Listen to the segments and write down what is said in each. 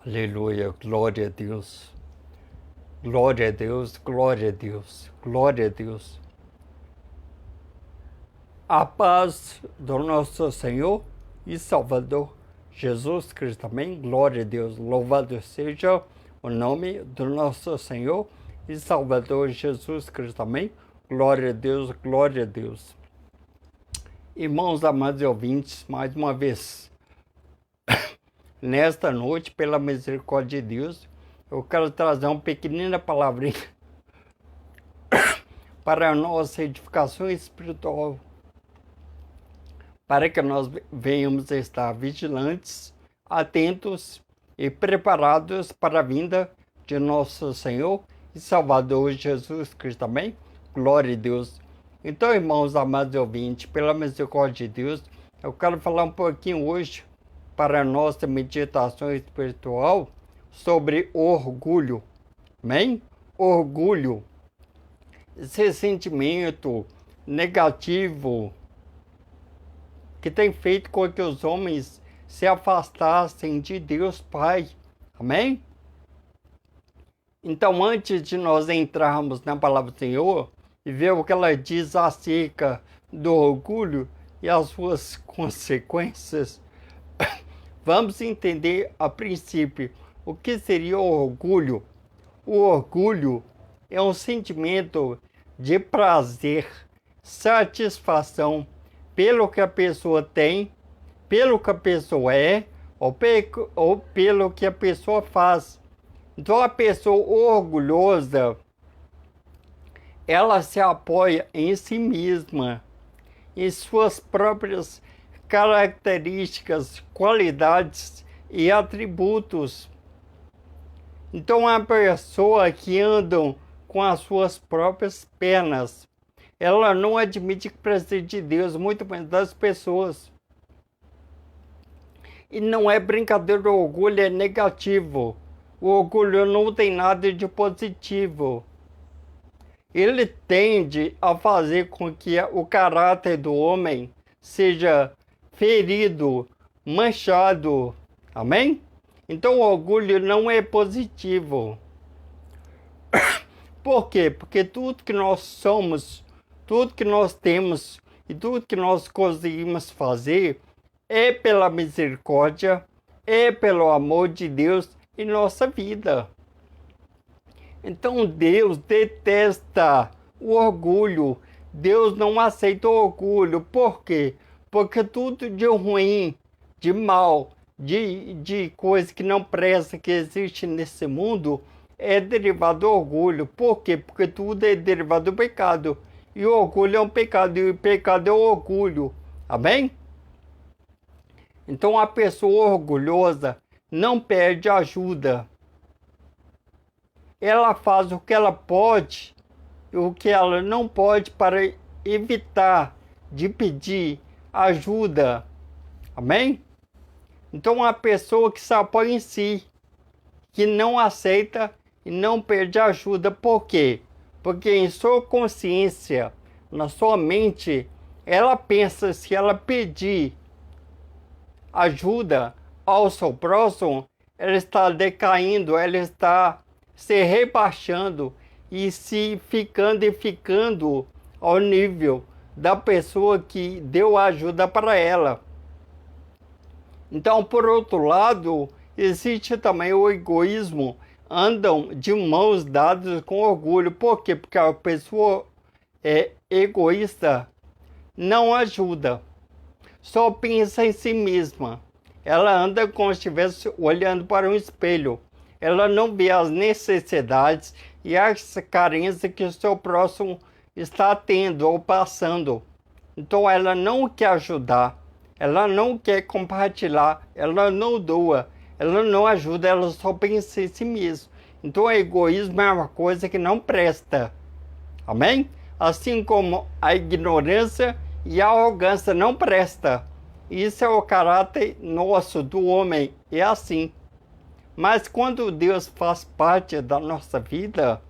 Aleluia, glória a Deus. Glória a Deus, glória a Deus, glória a Deus. A paz do nosso Senhor e Salvador Jesus Cristo, amém? Glória a Deus, louvado seja o nome do nosso Senhor e Salvador Jesus Cristo, amém? Glória a Deus, glória a Deus. Irmãos amados e ouvintes, mais uma vez, nesta noite, pela misericórdia de Deus, eu quero trazer uma pequenina palavrinha para a nossa edificação espiritual, para que nós venhamos estar vigilantes, atentos e preparados para a vinda de nosso Senhor e Salvador Jesus Cristo, amém? Glória a Deus. Então, irmãos amados e ouvintes, pela misericórdia de Deus, eu quero falar um pouquinho hoje para a nossa meditação espiritual sobre orgulho, amém? Orgulho, esse sentimento negativo que tem feito com que os homens se afastassem de Deus Pai, amém? Então, antes de nós entrarmos na palavra do Senhor e ver o que ela diz acerca do orgulho e as suas consequências, vamos entender a princípio o que seria o orgulho. O orgulho é um sentimento de prazer, satisfação pelo que a pessoa tem, pelo que a pessoa é ou pelo que a pessoa faz. Então, a pessoa orgulhosa, ela se apoia em si mesma, em suas próprias características, qualidades e atributos. Então, a pessoa que anda com as suas próprias pernas, ela não admite que precisa de Deus, muito menos das pessoas. E não é brincadeira, o orgulho é negativo. O orgulho não tem nada de positivo. Ele tende a fazer com que o caráter do homem seja ferido, manchado. Amém? Então, o orgulho não é positivo. Por quê? Porque tudo que nós somos, tudo que nós temos e tudo que nós conseguimos fazer é pela misericórdia, é pelo amor de Deus em nossa vida. Então, Deus detesta o orgulho. Deus não aceita o orgulho. Por quê? Porque tudo de ruim, de mal, de coisa que não presta, que existe nesse mundo, é derivado do orgulho. Por quê? Porque tudo é derivado do pecado. E o orgulho é um pecado, e o pecado é o orgulho. Amém? Então, a pessoa orgulhosa não pede ajuda. Ela faz o que ela pode e o que ela não pode para evitar de pedir ajuda. Amém? Então, a pessoa que se apoia em si, que não aceita e não pede ajuda. Por quê? Porque em sua consciência, na sua mente, ela pensa, se ela pedir ajuda ao seu próximo, ela está decaindo, ela está se rebaixando e ficando ao nível da pessoa que deu ajuda para ela. Então, por outro lado, existe também o egoísmo, andam de mãos dadas com orgulho. Por quê? Porque a pessoa egoísta não ajuda, só pensa em si mesma. Ela anda como se estivesse olhando para um espelho. Ela não vê as necessidades e as carências que o seu próximo está tendo ou passando. Então, ela não quer ajudar, ela não quer compartilhar, ela não doa, ela não ajuda, ela só pensa em si mesma. Então, o egoísmo é uma coisa que não presta. Amém? Assim como a ignorância e a arrogância não presta. Isso é o caráter nosso, do homem, é assim. Mas quando Deus faz parte da nossa vida,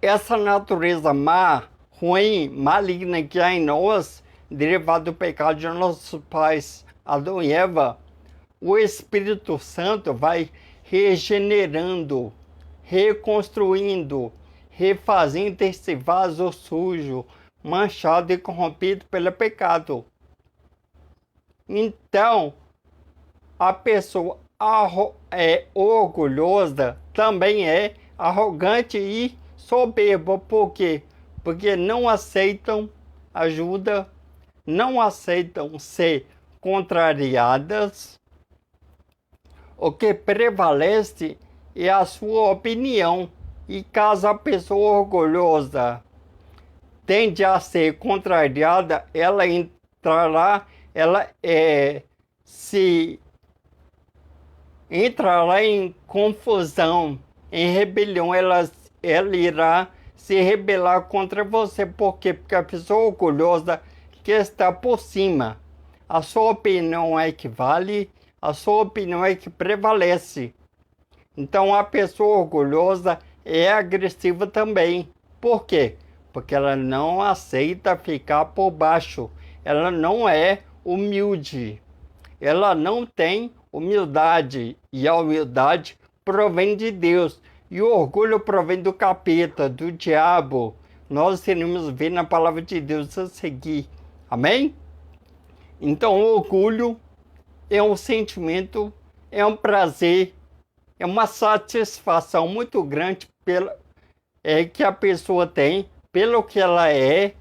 essa natureza má, ruim, maligna que há em nós, derivada do pecado de nossos pais, Adão e Eva, o Espírito Santo vai regenerando, reconstruindo, refazendo esse vaso sujo, manchado e corrompido pelo pecado. Então, a pessoa orgulhosa também é arrogante e soberba. Por quê? Porque não aceitam ajuda, não aceitam ser contrariadas. O que prevalece é a sua opinião. E caso a pessoa orgulhosa tende a ser contrariada, ela entrará em confusão, em rebelião. Ela irá se rebelar contra você. Por quê? Porque a pessoa orgulhosa que está por cima. A sua opinião é que vale, a sua opinião é que prevalece. Então a pessoa orgulhosa é agressiva também. Por quê? Porque ela não aceita ficar por baixo. Ela não é humilde. Ela não tem humildade. E a humildade provém de Deus. E o orgulho provém do capeta, do diabo. Nós iremos ver na palavra de Deus a seguir. Amém? Então o orgulho é um sentimento, é um prazer, é uma satisfação muito grande que a pessoa tem pelo que ela é,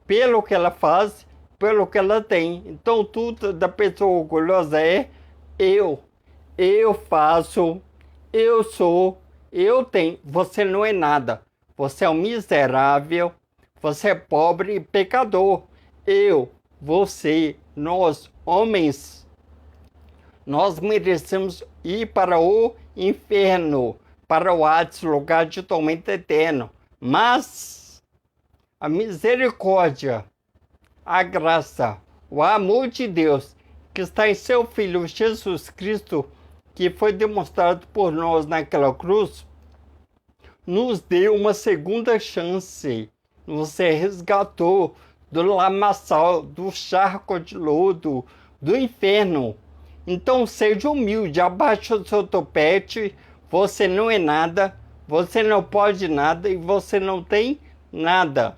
pelo que ela faz, pelo que ela tem. Então tudo da pessoa orgulhosa é eu faço, eu sou, eu tenho. Você não é nada. Você é um miserável, você é pobre e pecador. Você, nós, homens, nós merecemos ir para o inferno, para o Hades, lugar de tormento eterno. Mas a misericórdia, a graça, o amor de Deus, que está em seu Filho Jesus Cristo, que foi demonstrado por nós naquela cruz, nos deu uma segunda chance. Nos resgatou do lamaçal, do charco de lodo, do inferno. Então seja humilde, abaixe o seu topete. Você não é nada, você não pode nada e você não tem nada.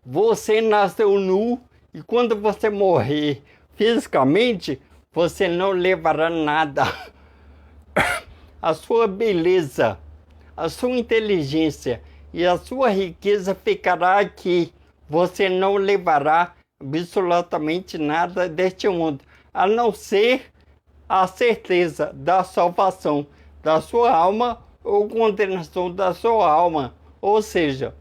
Você nasceu nu e quando você morrer fisicamente, você não levará nada. A sua beleza, a sua inteligência e a sua riqueza ficará aqui. Você não levará absolutamente nada deste mundo, a não ser a certeza da salvação da sua alma ou condenação da sua alma. Ou seja,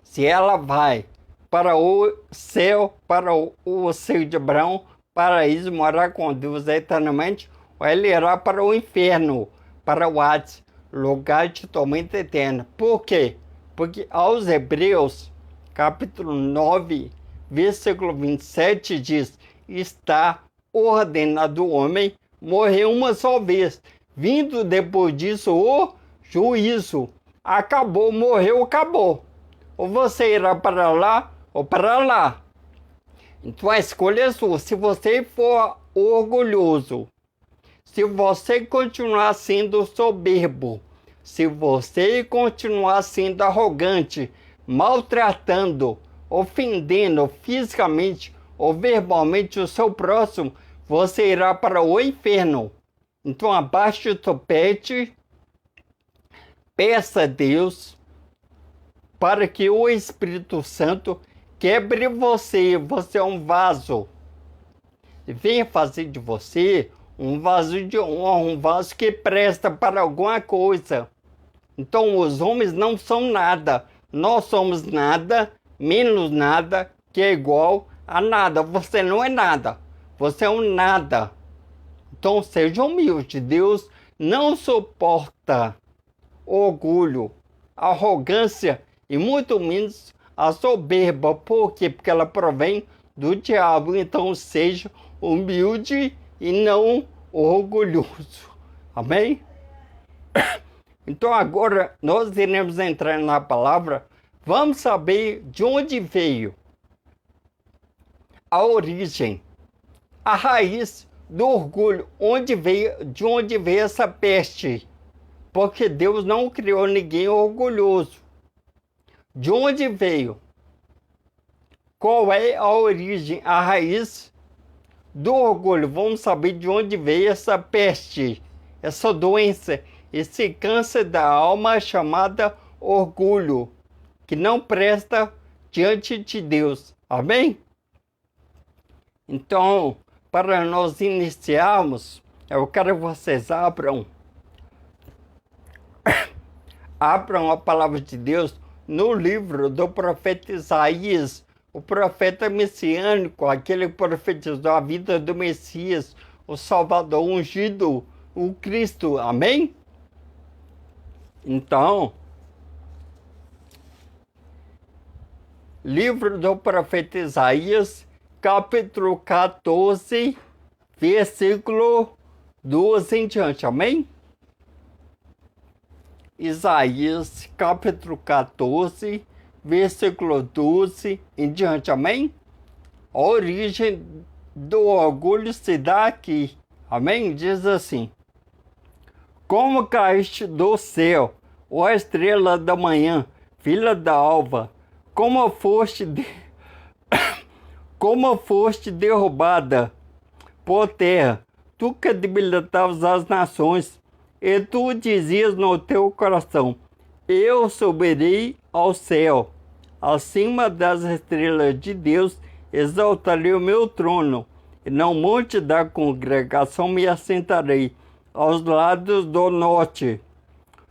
se ela vai para o céu, para o seio de Abraão, paraíso, morar com Deus eternamente, ou ela irá para o inferno, para o Hades, lugar de tormento eterno. Por quê? Porque aos Hebreus, capítulo 9, versículo 27 diz: está ordenado o homem morrer uma só vez, vindo depois disso o juízo. Acabou, morreu, acabou. Ou você irá para lá ou para lá. Então a escolha é sua. Se você for orgulhoso, se você continuar sendo soberbo, se você continuar sendo arrogante, maltratando, ofendendo fisicamente ou verbalmente o seu próximo, você irá para o inferno. Então abaixe o topete, peça a Deus para que o Espírito Santo quebre você. Você é um vaso. Venha fazer de você um vaso de honra, um vaso que presta para alguma coisa. Então os homens não são nada. Nós somos nada, menos nada, que é igual a nada. Você não é nada. Você é um nada. Então seja humilde. Deus não suporta orgulho, arrogância e muito menos a soberba. Por quê? Porque ela provém do diabo. Então seja humilde e não orgulhoso. Amém? Então agora nós iremos entrar na palavra. Vamos saber de onde veio a origem, a raiz do orgulho. De onde veio essa peste? Porque Deus não criou ninguém orgulhoso. De onde veio? Qual é a origem, a raiz do orgulho? Vamos saber de onde veio essa peste, essa doença, esse câncer da alma chamada orgulho, que não presta diante de Deus. Amém? Então, para nós iniciarmos, eu quero que vocês abram a palavra de Deus no livro do profeta Isaías, o profeta messiânico, aquele que profetizou a vida do Messias, o Salvador ungido, o Cristo. Amém? Então, livro do profeta Isaías, capítulo 14, versículo 12 em diante. Amém? Isaías, capítulo 14, versículo 12 em diante. Amém? A origem do orgulho se dá aqui. Amém? Diz assim: como caíste do céu, ó estrela da manhã, filha da alva, como foste derrubada por terra, tu que debilitavas as nações, e tu dizias no teu coração: eu subirei ao céu, acima das estrelas de Deus, exaltarei o meu trono, e no monte da congregação me assentarei, aos lados do norte.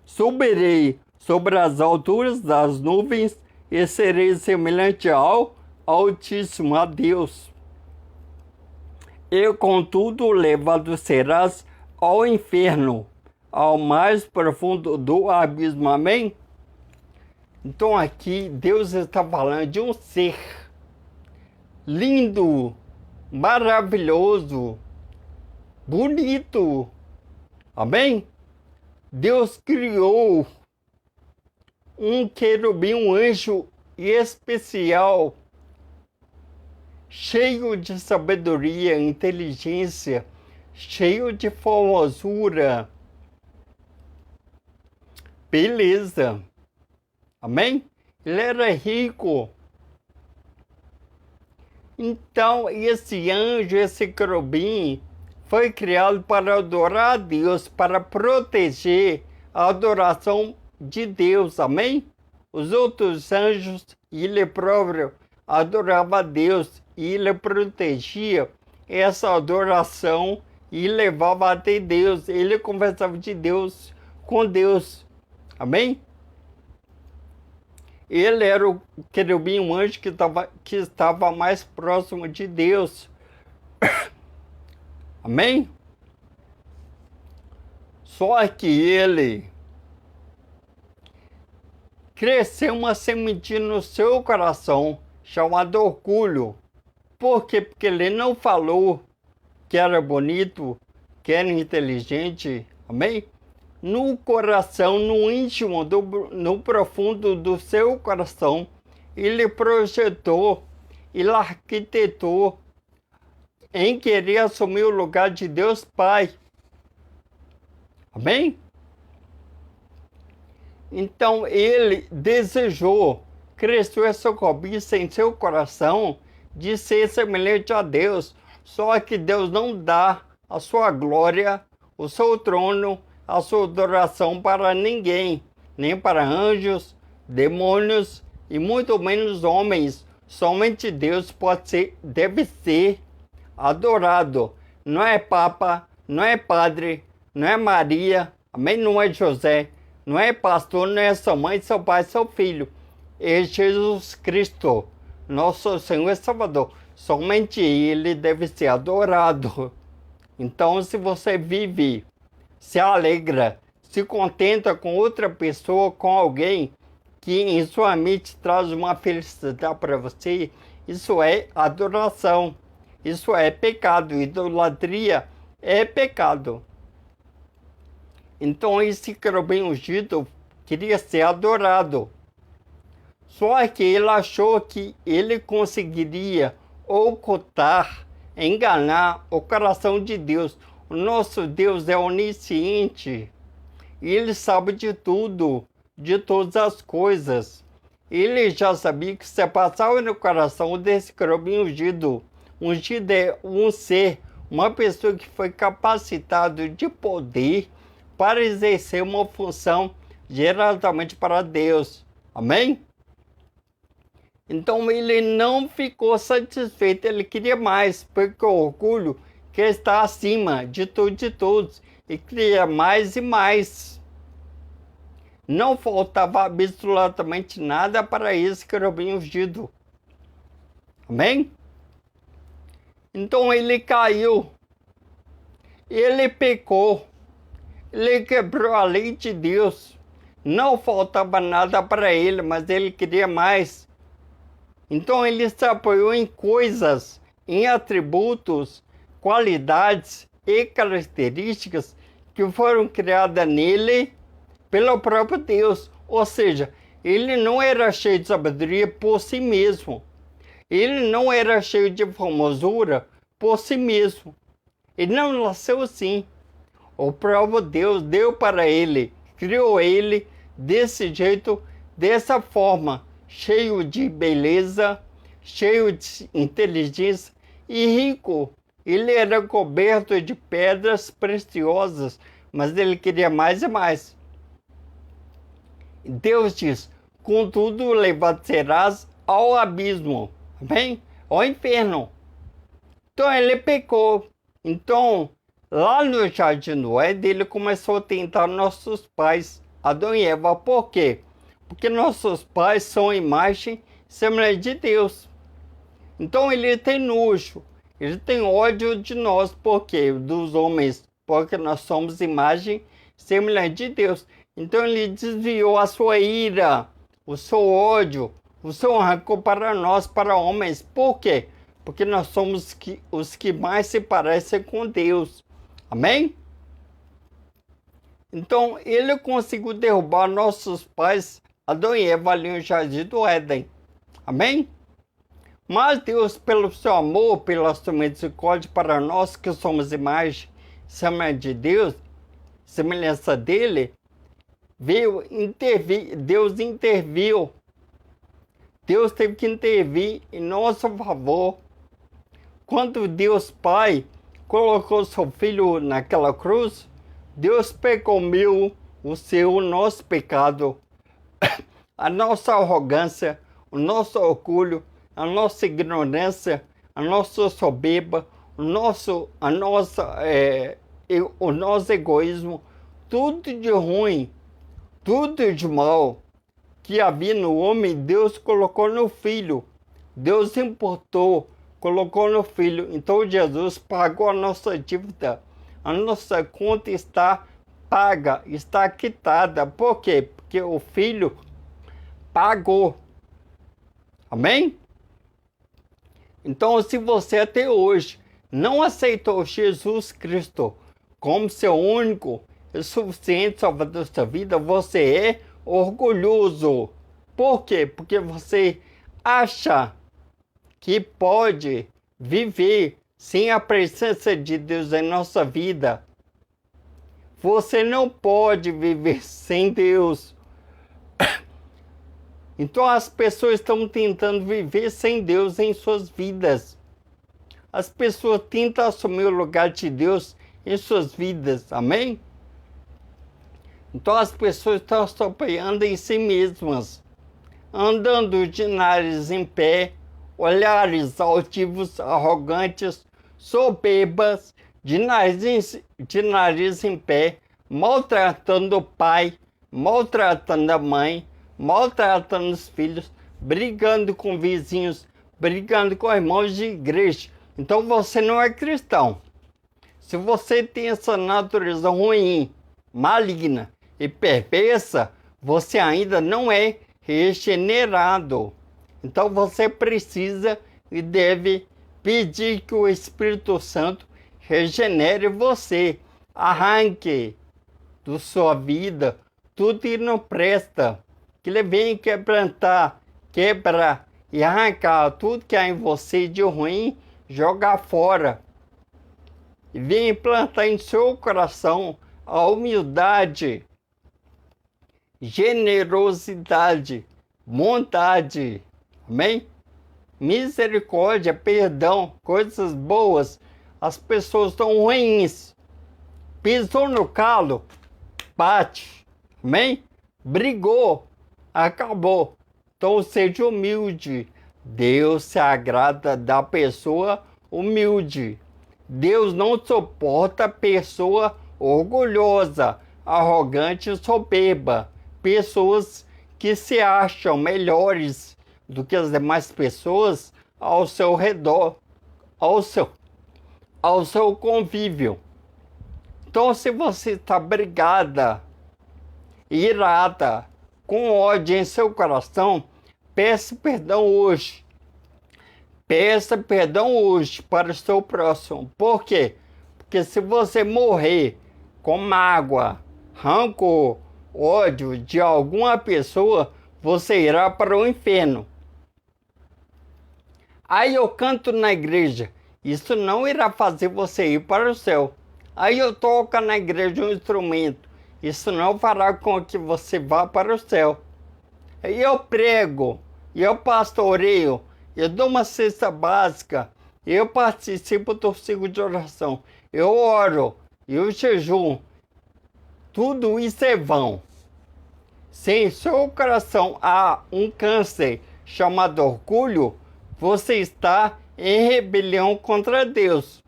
Subirei sobre as alturas das nuvens, e serei semelhante ao Altíssimo, a Deus. E contudo levado serás ao inferno, ao mais profundo do abismo. Amém? Então aqui Deus está falando de um ser lindo, maravilhoso, bonito. Amém? Deus criou um querubim, um anjo especial, cheio de sabedoria, inteligência, cheio de formosura, beleza. Amém? Ele era rico. Então, esse anjo, esse querubim, foi criado para adorar a Deus, para proteger a adoração de Deus. Amém? Os outros anjos, ele próprio adorava a Deus e ele protegia essa adoração e levava até Deus. Ele conversava de Deus com Deus. Amém? Ele era o querubim, um anjo que estava mais próximo de Deus. Amém? Só que ele cresceu uma sementinha no seu coração, chamada orgulho. Por quê? Porque ele não falou que era bonito, que era inteligente. Amém? No coração, no íntimo, no profundo do seu coração, ele projetou, ele arquitetou em querer assumir o lugar de Deus Pai. Amém? Então ele desejou, cresceu essa cobiça em seu coração de ser semelhante a Deus. Só que Deus não dá a sua glória, o seu trono, a sua adoração para ninguém, nem para anjos, demônios e muito menos homens. Somente Deus deve ser adorado. Não é Papa, não é Padre, não é Maria, amém? Não é José, não é pastor, não é sua mãe, seu pai, seu filho. É Jesus Cristo, nosso Senhor e Salvador. Somente Ele deve ser adorado. Então, se você vive, se alegra, se contenta com outra pessoa, com alguém que em sua mente traz uma felicidade para você, isso é adoração. Isso é pecado. Idolatria é pecado. Então esse querubim ungido queria ser adorado. Só que ele achou que ele conseguiria ocultar enganar o coração de Deus. O nosso Deus é onisciente. E Ele sabe de tudo, de todas as coisas. Ele já sabia que se passava no coração desse querubim ungido. Ungido é um ser, uma pessoa que foi capacitado de poder para exercer uma função diretamente para Deus. Amém? Então ele não ficou satisfeito, ele queria mais, porque o orgulho quer estar acima de tudo e de todos, e queria mais e mais. Não faltava absolutamente nada para esse querubim ungido. Amém? Então ele caiu, ele pecou, ele quebrou a lei de Deus. Não faltava nada para ele, mas ele queria mais. Então ele se apoiou em coisas, em atributos, qualidades e características que foram criadas nele pelo próprio Deus. Ou seja, ele não era cheio de sabedoria por si mesmo. Ele não era cheio de formosura por si mesmo. Ele não nasceu assim. O próprio Deus deu para ele, criou ele desse jeito, dessa forma, cheio de beleza, cheio de inteligência e rico. Ele era coberto de pedras preciosas, mas ele queria mais e mais. Deus diz: contudo, levado serás ao abismo, amém? Ao inferno. Então ele pecou. Então, lá no Jardim do Éden, ele começou a tentar nossos pais, Adão e Eva. Por quê? Porque nossos pais são a imagem e semelhança de Deus. Então ele tem nojo, ele tem ódio de nós. Por quê? Dos homens, porque nós somos imagem e semelhança de Deus. Então ele desviou a sua ira, o seu ódio, o seu rancor para nós, para homens. Por quê? Porque nós somos os que mais se parecem com Deus. Amém? Então ele conseguiu derrubar nossos pais, Adão e Eva, ali no Jardim do Éden. Amém? Mas Deus, pelo seu amor, pela sua misericórdia para nós que somos imagem e semelhança de Deus, semelhança dele, veio intervir, Deus interviu. Deus teve que intervir em nosso favor. Quando Deus Pai colocou seu Filho naquela cruz, Deus perdoou o nosso pecado, a nossa arrogância, o nosso orgulho, a nossa ignorância, a nossa soberba, o nosso egoísmo, tudo de ruim, tudo de mal que havia no homem, Deus colocou no Filho. Deus importou, colocou no Filho. Então Jesus pagou a nossa dívida. A nossa conta está paga, está quitada. Por quê? Porque o Filho pagou. Amém? Então, se você até hoje não aceitou Jesus Cristo como seu único e suficiente Salvador da sua vida, você é orgulhoso. Por quê? Porque você acha que pode viver sem a presença de Deus em nossa vida. Você não pode viver sem Deus. Então as pessoas estão tentando viver sem Deus em suas vidas. As pessoas tentam assumir o lugar de Deus em suas vidas. Amém? Então as pessoas estão se apoiando em si mesmas, andando de nariz em pé, olhares altivos, arrogantes, soberbas, de nariz em pé, maltratando o pai, maltratando a mãe, maltratando os filhos, brigando com vizinhos, brigando com irmãos de igreja. Então você não é cristão. Se você tem essa natureza ruim, maligna e perversa, você ainda não é regenerado. Então você precisa e deve pedir que o Espírito Santo regenere você, arranque da sua vida tudo que não presta, que ele venha quebrar e arrancar tudo que há em você de ruim jogar fora e venha implantar em seu coração a humildade, generosidade, bondade, amém? Misericórdia, perdão, coisas boas. As pessoas estão ruins, pisou no calo, bate, amém? Brigou, acabou. Então seja humilde. Deus se agrada da pessoa humilde. Deus não suporta pessoa orgulhosa, arrogante e soberba. Pessoas que se acham melhores do que as demais pessoas ao seu redor, ao seu convívio. Então, se você está brigada, irada, com ódio em seu coração, peça perdão hoje. Peça perdão hoje para o seu próximo. Por quê? Porque se você morrer com mágoa, rancor, ódio de alguma pessoa, você irá para o inferno. Aí eu canto na igreja. Isso não irá fazer você ir para o céu. Aí eu toco na igreja um instrumento. Isso não fará com que você vá para o céu. Aí eu prego, eu pastoreio, eu dou uma cesta básica, eu participo do ciclo de oração, eu oro, eu jejum. Tudo isso é vão. Se em seu coração há um câncer chamado orgulho, você está em rebelião contra Deus.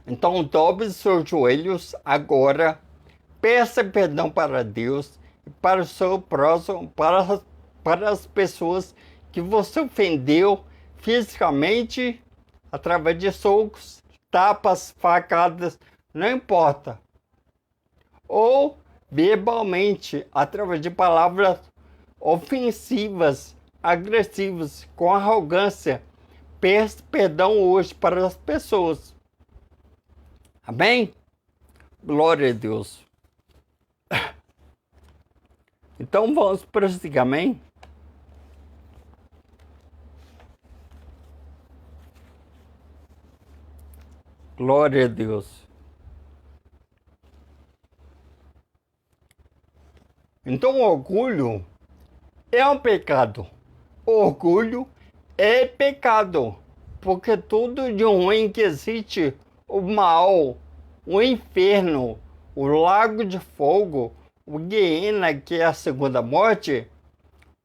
Então dobre seus joelhos agora, peça perdão para Deus e para o seu próximo, para as pessoas que você ofendeu fisicamente, através de socos, tapas, facadas, não importa. Ou verbalmente, através de palavras ofensivas, agressivas, com arrogância. Peça perdão hoje para as pessoas. Amém? Glória a Deus. Então vamos prosseguir, amém? Glória a Deus. Então o orgulho é um pecado. Orgulho é pecado. Porque tudo de ruim que existe, o mal, o inferno, o lago de fogo, o Guiena, que é a segunda morte,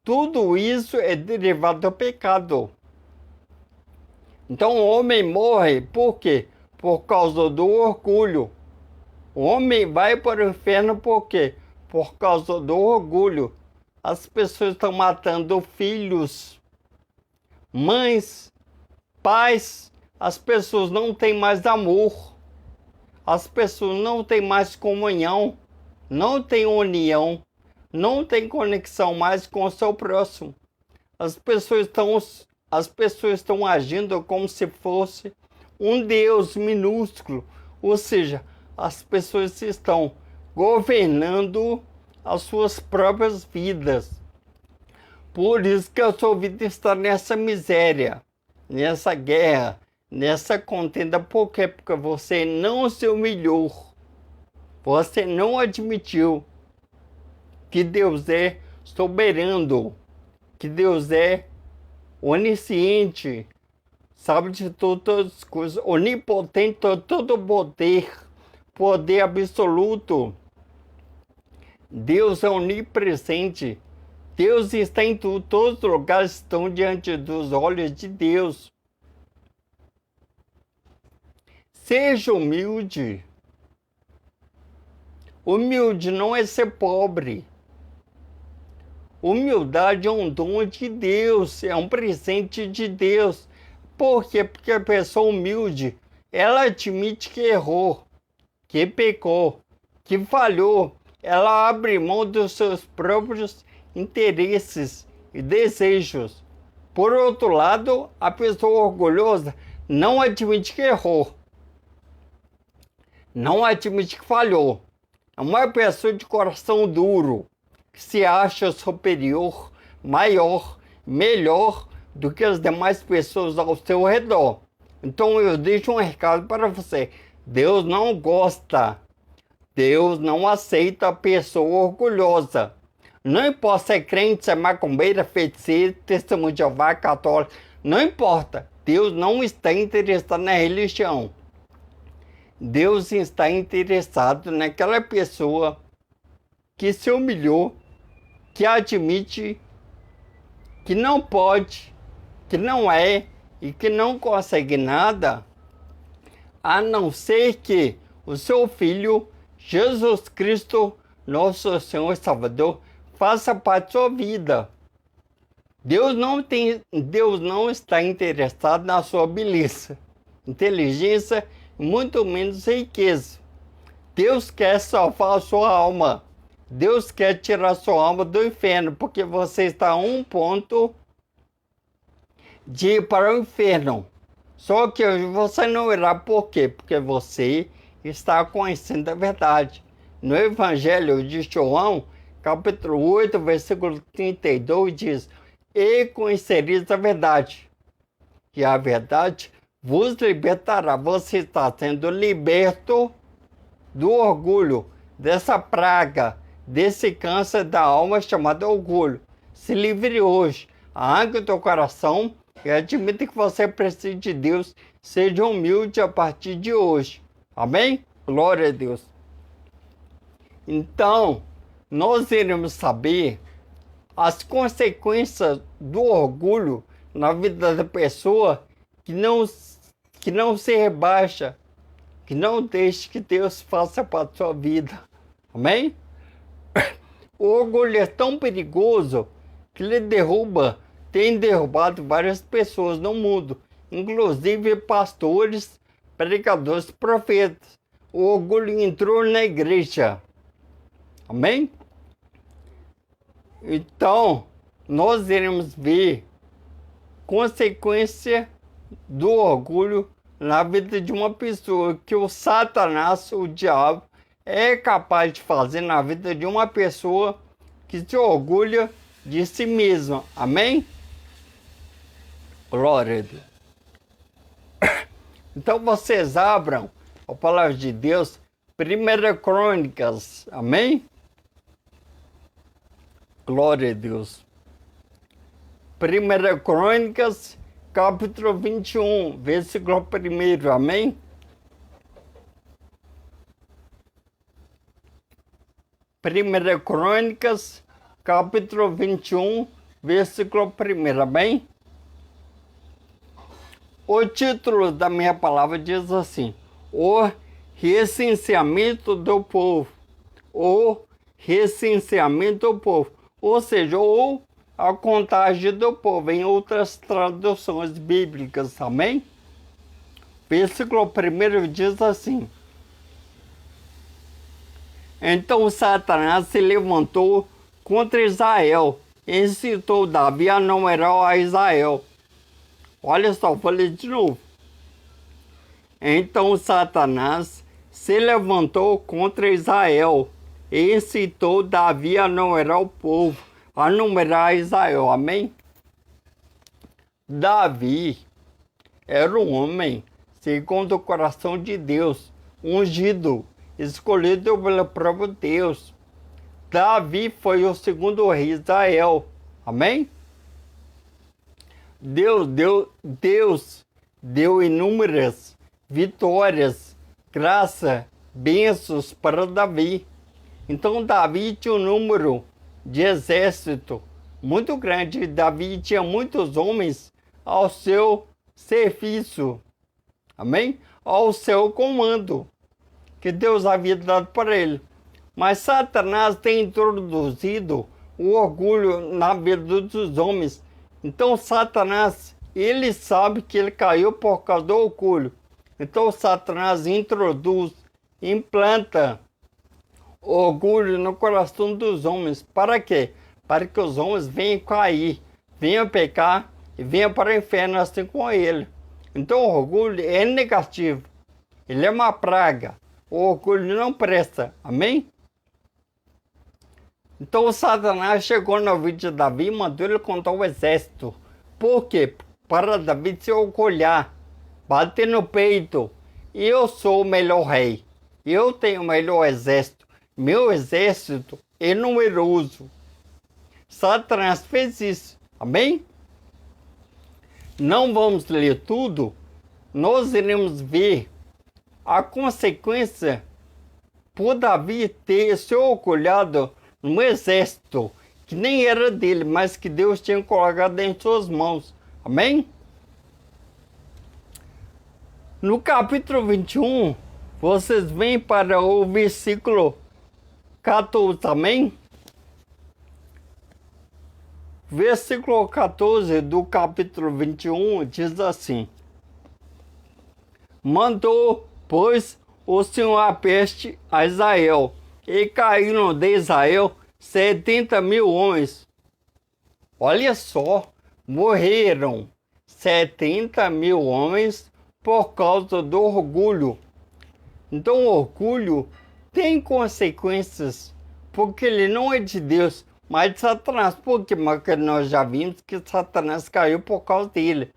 tudo isso é derivado do pecado. Então o homem morre por quê? Por causa do orgulho. O homem vai para o inferno por quê? Por causa do orgulho. As pessoas estão matando filhos, mães, pais. As pessoas não têm mais amor. As pessoas não têm mais comunhão. Não têm união. Não têm conexão mais com o seu próximo. As pessoas estão agindo como se fosse um Deus minúsculo. Ou seja, as pessoas estão governando as suas próprias vidas. Por isso que a sua vida está nessa miséria, nessa guerra, nessa contenda. Por quê? Porque você não se humilhou. Você não admitiu que Deus é soberano, que Deus é onisciente, sabe de todas as coisas, onipotente, todo poder absoluto. Deus é onipresente. Deus está em tudo, todos os lugares estão diante dos olhos de Deus. Seja humilde. Humilde não é ser pobre. Humildade é um dom de Deus, é um presente de Deus. Por quê? Porque a pessoa humilde, ela admite que errou, que pecou, que falhou. Ela abre mão dos seus próprios interesses e desejos. Por outro lado, a pessoa orgulhosa não admite que errou, não admite que falhou. É uma pessoa de coração duro, que se acha superior, maior, melhor do que as demais pessoas ao seu redor. Então eu deixo um recado para você. Deus não gosta, Deus não aceita a pessoa orgulhosa. Não importa se é crente, se é macumbeira, feiticeiro, testemunho de Jeová, católico, não importa. Deus não está interessado na religião. Deus está interessado naquela pessoa que se humilhou, que admite que não pode, que não é e que não consegue nada, a não ser que o seu Filho, Jesus Cristo, nosso Senhor e Salvador, faça parte da sua vida. Deus não está interessado na sua beleza, inteligência, muito menos riqueza. Deus quer salvar a sua alma. Deus quer tirar sua alma do inferno, porque você está a um ponto de ir para o inferno. Só que você não irá, por quê? Porque você está conhecendo a verdade. No Evangelho de João, capítulo 8, versículo 32, diz: e conhecereis a verdade, e a verdade vos libertará. Você está sendo liberto do orgulho, dessa praga, desse câncer da alma chamado orgulho. Se livre hoje, arranque o teu coração e admita que você precisa de Deus. Seja humilde a partir de hoje. Amém? Glória a Deus. Então, nós iremos saber as consequências do orgulho na vida da pessoa que não se rebaixa, que não deixe que Deus faça para a sua vida. Amém? O orgulho é tão perigoso que ele tem derrubado várias pessoas no mundo, inclusive pastores, pregadores, profetas. O orgulho entrou na igreja. Amém? Então, nós iremos ver consequência do orgulho na vida de uma pessoa, que o Satanás, o diabo, é capaz de fazer na vida de uma pessoa que se orgulha de si mesma. Amém? Glória a Deus. Então vocês abram a palavra de Deus, 1 Crônicas. Amém? Glória a Deus. 1 Crônicas, capítulo 21, versículo 1. Amém? Primeira Crônicas, capítulo 21, versículo 1. Amém? O título da minha palavra diz assim: o recenseamento do povo. O recenseamento do povo. Ou seja, ou a contagem do povo, em outras traduções bíblicas. Amém? Versículo 1 diz assim: então Satanás se levantou contra Israel, e incitou Davi a numerar a Israel. Olha só, falei de novo. Então Satanás se levantou contra Israel, e incitou Davi a numerar o povo, a numerar Israel. Amém? Davi era um homem segundo o coração de Deus, ungido, escolhido pelo próprio Deus. Davi foi o segundo rei de Israel. Amém? Deus deu inúmeras vitórias, graça, bênçãos para Davi. Então Davi tinha um número de exército muito grande. Davi tinha muitos homens ao seu serviço. Amém? Ao seu comando, que Deus havia dado para ele. Mas Satanás tem introduzido o orgulho na vida dos homens. Então Satanás, ele sabe que ele caiu por causa do orgulho. Então Satanás introduz, implanta orgulho no coração dos homens. Para quê? Para que os homens venham cair, venham pecar e venham para o inferno assim como ele. Então o orgulho é negativo. Ele é uma praga. O orgulho não presta. Amém? Então o Satanás chegou no ouvido de Davi e mandou ele contar o exército Por quê? Para Davi se orgulhar, bater no peito. Eu sou o melhor rei. Eu tenho o melhor exército. Meu exército é numeroso. Satanás fez isso. Amém? Não vamos ler tudo. Nós iremos ver a consequência por Davi ter se orgulhado no exército, que nem era dele, mas que Deus tinha colocado em suas mãos. Amém? No capítulo 21, vocês vêm para o versículo 14, amém? Versículo 14 do capítulo 21 diz assim: Mandou, pois, o Senhor a peste a Israel, e caíram de Israel 70.000 homens. Olha só, morreram 70.000 homens por causa do orgulho. Então, o orgulho tem consequências, porque ele não é de Deus, mas de Satanás. Porque nós já vimos que Satanás caiu por causa dele.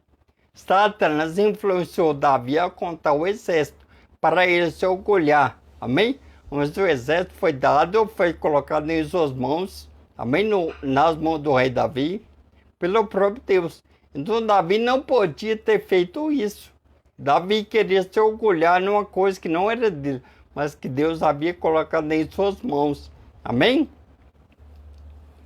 Satanás influenciou Davi a contar o exército para ele se orgulhar. Amém? Mas o exército foi dado, foi colocado em suas mãos, amém? Nas mãos do rei Davi, pelo próprio Deus. Então Davi não podia ter feito isso. Davi queria se orgulhar numa coisa que não era dele, mas que Deus havia colocado em suas mãos. Amém?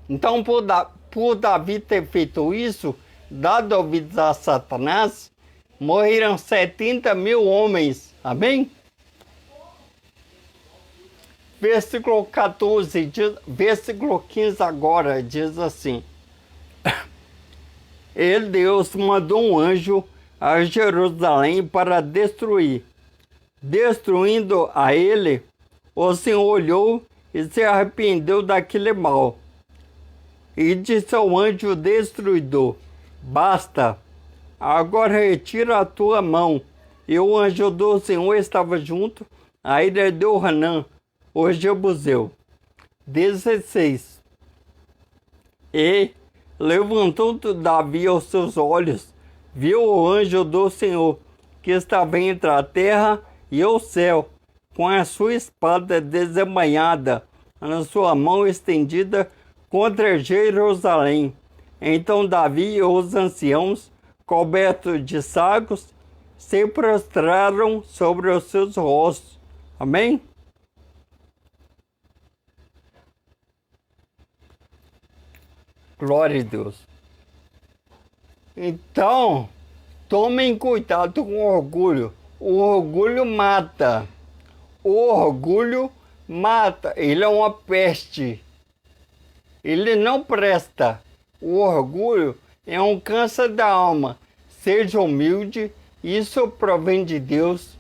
Então, por Davi ter feito isso, dado ouvidos a Satanás, morreram 70.000 homens. Amém? Versículo 14, versículo 15 agora, diz assim: Deus mandou um anjo a Jerusalém para destruir. Destruindo a ele, o Senhor olhou e se arrependeu daquele mal. E disse ao anjo destruidor: Basta, agora retira a tua mão. E o anjo do Senhor estava junto à ilha de Ornã, o Jebuseu. 16. E levantou Davi os seus olhos, viu o anjo do Senhor, que estava entre a terra e o céu, com a sua espada desembainhada, na sua mão estendida contra Jerusalém. Então Davi e os anciãos, cobertos de sacos, se prostraram sobre os seus rostos. Amém? Glória a Deus. Então, tomem cuidado com o orgulho. O orgulho mata. O orgulho mata. Ele é uma peste. Ele não presta. O orgulho é um câncer da alma. Seja humilde. Isso provém de Deus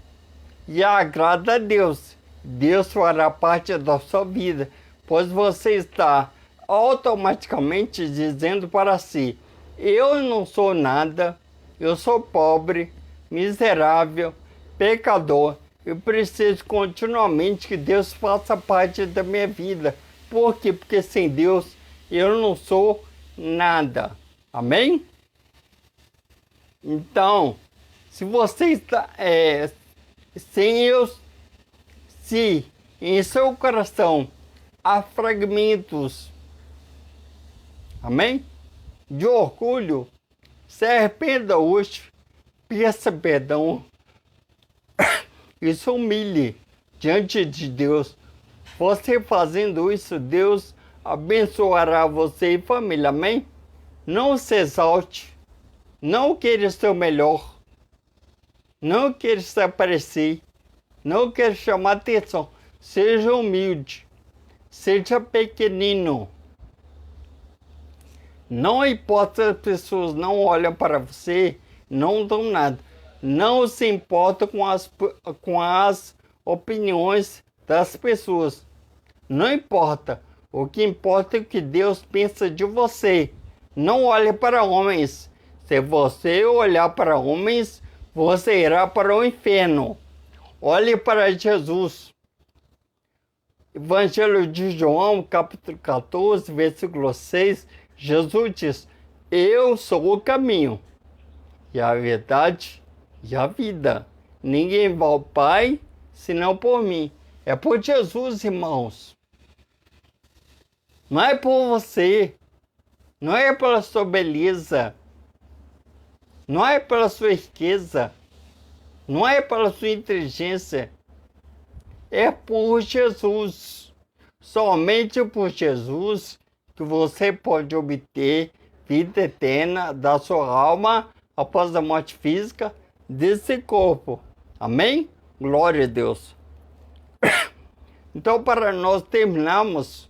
e agrada a Deus. Deus fará parte da sua vida, pois você está automaticamente dizendo para si: eu não sou nada, eu sou pobre, miserável, pecador, eu preciso continuamente que Deus faça parte da minha vida. Por quê? Porque sem Deus eu não sou nada. Amém? Então, se você está se em seu coração há fragmentos, amém? De orgulho, se arrependa hoje, peça perdão e se humilhe diante de Deus. Você fazendo isso, Deus abençoará você e família, amém? Não se exalte, não queira ser o melhor, não queira se aparecer, não queira chamar atenção. Seja humilde, seja pequenino. Não importa se as pessoas não olham para você, não dão nada. Não se importa com as opiniões das pessoas. Não importa. O que importa é o que Deus pensa de você. Não olhe para homens. Se você olhar para homens, você irá para o inferno. Olhe para Jesus. Evangelho de João, capítulo 14, versículo 6. Jesus diz: Eu sou o caminho, e a verdade, e a vida. Ninguém vai ao Pai, senão por mim. É por Jesus, irmãos. Não é por você. Não é pela sua beleza. Não é pela sua riqueza. Não é pela sua inteligência. É por Jesus. Somente por Jesus que você pode obter vida eterna da sua alma após a morte física desse corpo. Amém? Glória a Deus. Então, para nós terminarmos,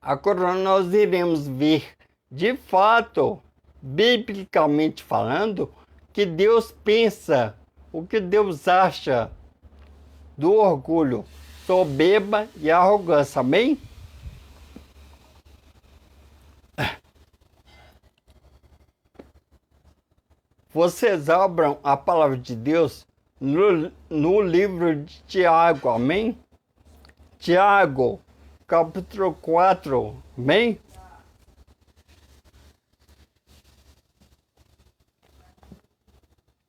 agora nós iremos ver, de fato, biblicamente falando, que Deus pensa, o que Deus acha do orgulho, soberba e arrogância. Amém? Vocês abram a palavra de Deus no livro de Tiago, amém? Tiago, capítulo 4, amém?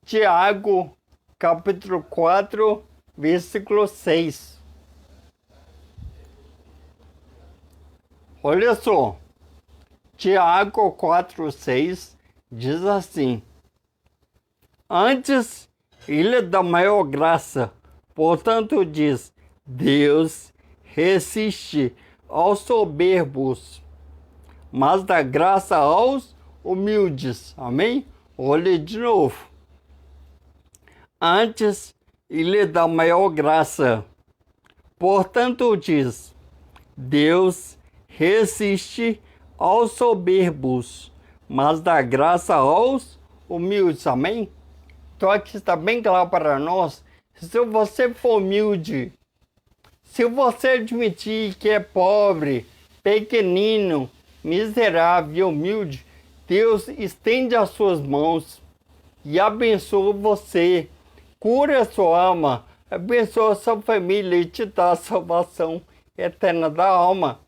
Tiago, capítulo 4, versículo 6. Olha só, Tiago 4, 6 diz assim: antes, ele dá maior graça, portanto diz, Deus resiste aos soberbos, mas dá graça aos humildes. Amém? Olha de novo. Antes, ele dá maior graça, portanto diz, Deus resiste aos soberbos, mas dá graça aos humildes. Amém? Então aqui está bem claro para nós, se você for humilde, se você admitir que é pobre, pequenino, miserável e humilde, Deus estende as suas mãos e abençoa você, cura a sua alma, abençoa a sua família e te dá a salvação eterna da alma.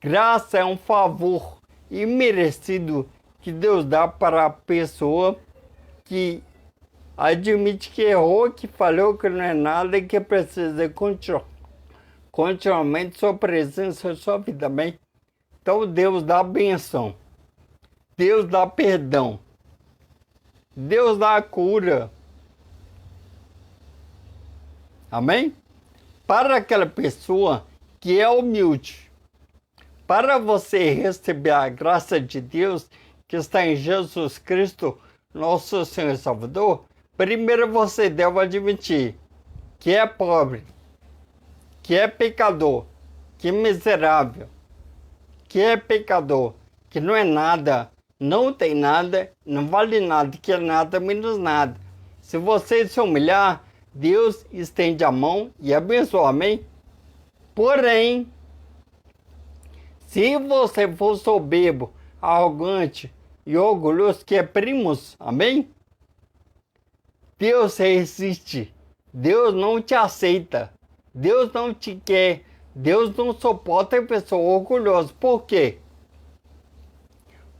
Graça é um favor imerecido que Deus dá para a pessoa que admite que errou, que falhou, que não é nada e que precisa continuamente sua presença em sua vida, bem? Então Deus dá bênção, Deus dá perdão, Deus dá cura. Amém? Para aquela pessoa que é humilde, para você receber a graça de Deus que está em Jesus Cristo, nosso Senhor e Salvador, primeiro você deve admitir que é pobre, que é pecador, que é miserável, que é pecador, que não é nada, não tem nada, não vale nada, que é nada menos nada. Se você se humilhar, Deus estende a mão e abençoa, amém? Porém, se você for soberbo, arrogante e orgulhoso, que é primos, amém? Deus resiste, Deus não te aceita, Deus não te quer, Deus não suporta a pessoa orgulhosa. Por quê?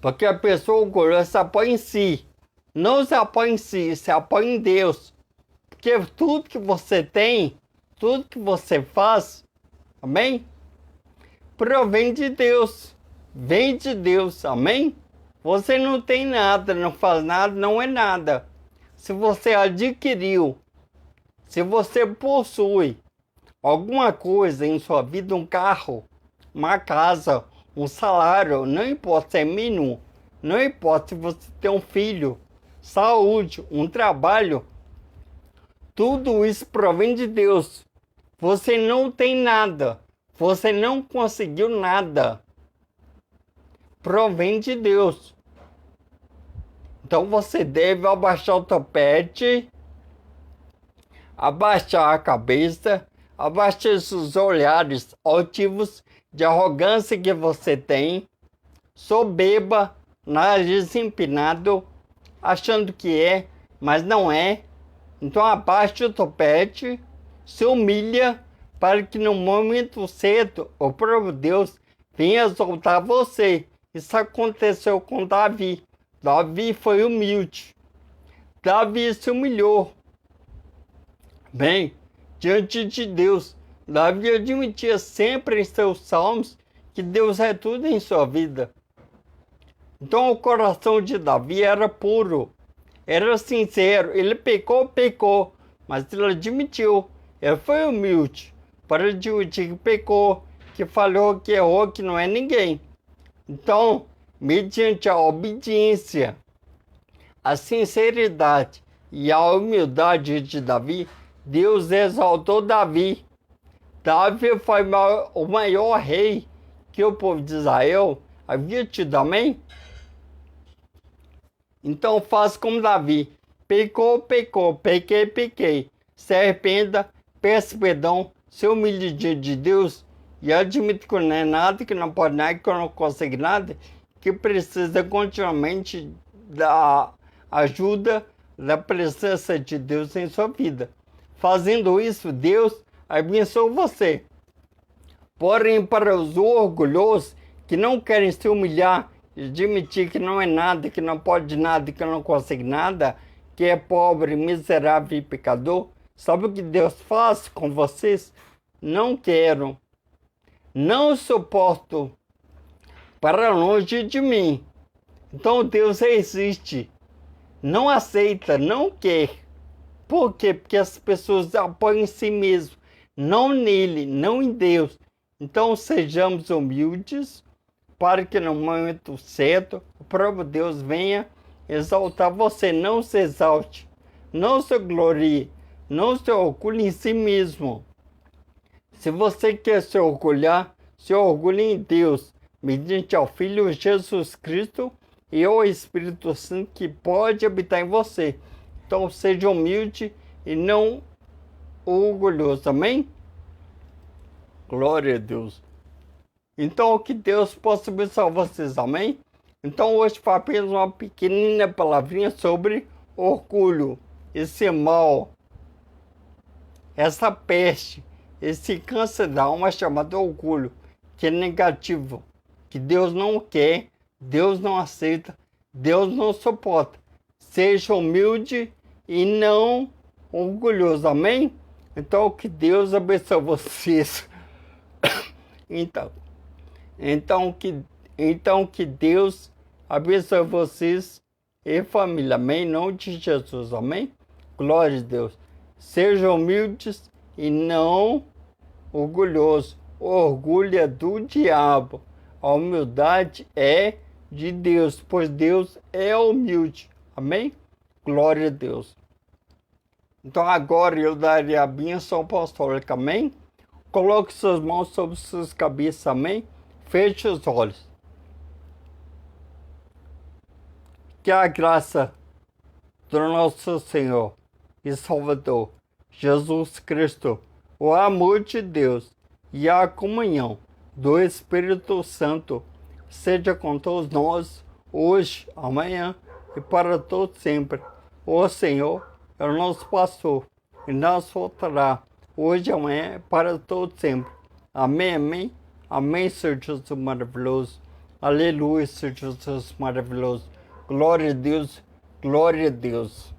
Porque a pessoa orgulhosa se apoia em si, não se apoia em si, se apoia em Deus. Porque tudo que você tem, tudo que você faz, amém? Provém de Deus, vem de Deus, amém? Você não tem nada, não faz nada, não é nada. Se você adquiriu, se você possui alguma coisa em sua vida, um carro, uma casa, um salário, não importa se é mínimo, não importa se você tem um filho, saúde, um trabalho, tudo isso provém de Deus. Você não tem nada, você não conseguiu nada, provém de Deus. Então você deve abaixar o topete, abaixar a cabeça, abaixar esses olhares altivos de arrogância que você tem, soberba, nariz empinado, achando que é, mas não é. Então abaixe o topete, se humilha, para que no momento certo o próprio Deus venha exaltar você Isso aconteceu com Davi. Davi foi humilde. Davi se humilhou. Bem, diante de Deus. Davi admitia sempre em seus salmos que Deus é tudo em sua vida. Então o coração de Davi era puro, era sincero. Ele pecou, mas ele admitiu. Ele foi humilde para admitir que pecou, que falhou, que errou, que não é ninguém. Então, mediante a obediência, a sinceridade e a humildade de Davi, Deus exaltou Davi. Davi foi o maior rei que o povo de Israel havia tido, amém? Então faça como Davi. Pecou, pequei. Se arrependa, peça perdão, se humilhe diante de Deus e admite que não é nada, que não pode nada, que não consegue nada, que precisa continuamente da ajuda, da presença de Deus em sua vida. Fazendo isso, Deus abençoa você. Porém, para os orgulhosos que não querem se humilhar e admitir que não é nada, que não pode nada, que não consegue nada, que é pobre, miserável e pecador, sabe o que Deus faz com vocês? Não quero, não suporto, para longe de mim. Então Deus resiste, não aceita, não quer. Por quê? Porque as pessoas apoiam em si mesmo, não nele, não em Deus. Então sejamos humildes, para que no momento certo o próprio Deus venha exaltar você. Não se exalte, não se glorie, não se orgulhe em si mesmo. Se você quer se orgulhar, se orgulhe em Deus, mediante ao Filho Jesus Cristo e ao Espírito Santo que pode habitar em você. Então seja humilde e não orgulhoso, amém? Glória a Deus. Então, que Deus possa abençoar vocês, amém? Então, hoje foi apenas uma pequenina palavrinha sobre orgulho, esse mal, essa peste, esse câncer da alma chamado orgulho, que é negativo, que Deus não quer, Deus não aceita, Deus não suporta. Seja humilde e não orgulhoso, amém? Então, que Deus abençoe vocês. Então que Deus abençoe vocês e família, amém? Em nome de Jesus, amém? Glória a Deus. Sejam humildes e não orgulhosos. O orgulho é do diabo. A humildade é de Deus, pois Deus é humilde, amém? Glória a Deus. Então agora eu darei a bênção apostólica, amém? Coloque suas mãos sobre suas cabeças, amém? Feche os olhos. Que a graça do nosso Senhor e Salvador, Jesus Cristo, o amor de Deus e a comunhão do Espírito Santo seja com todos nós, hoje, amanhã e para todos sempre. O Senhor é o nosso pastor e nos faltará hoje, amanhã e para todos sempre. Amém, amém. Amém, Senhor Jesus maravilhoso. Aleluia, Senhor Jesus maravilhoso. Glória a Deus, glória a Deus.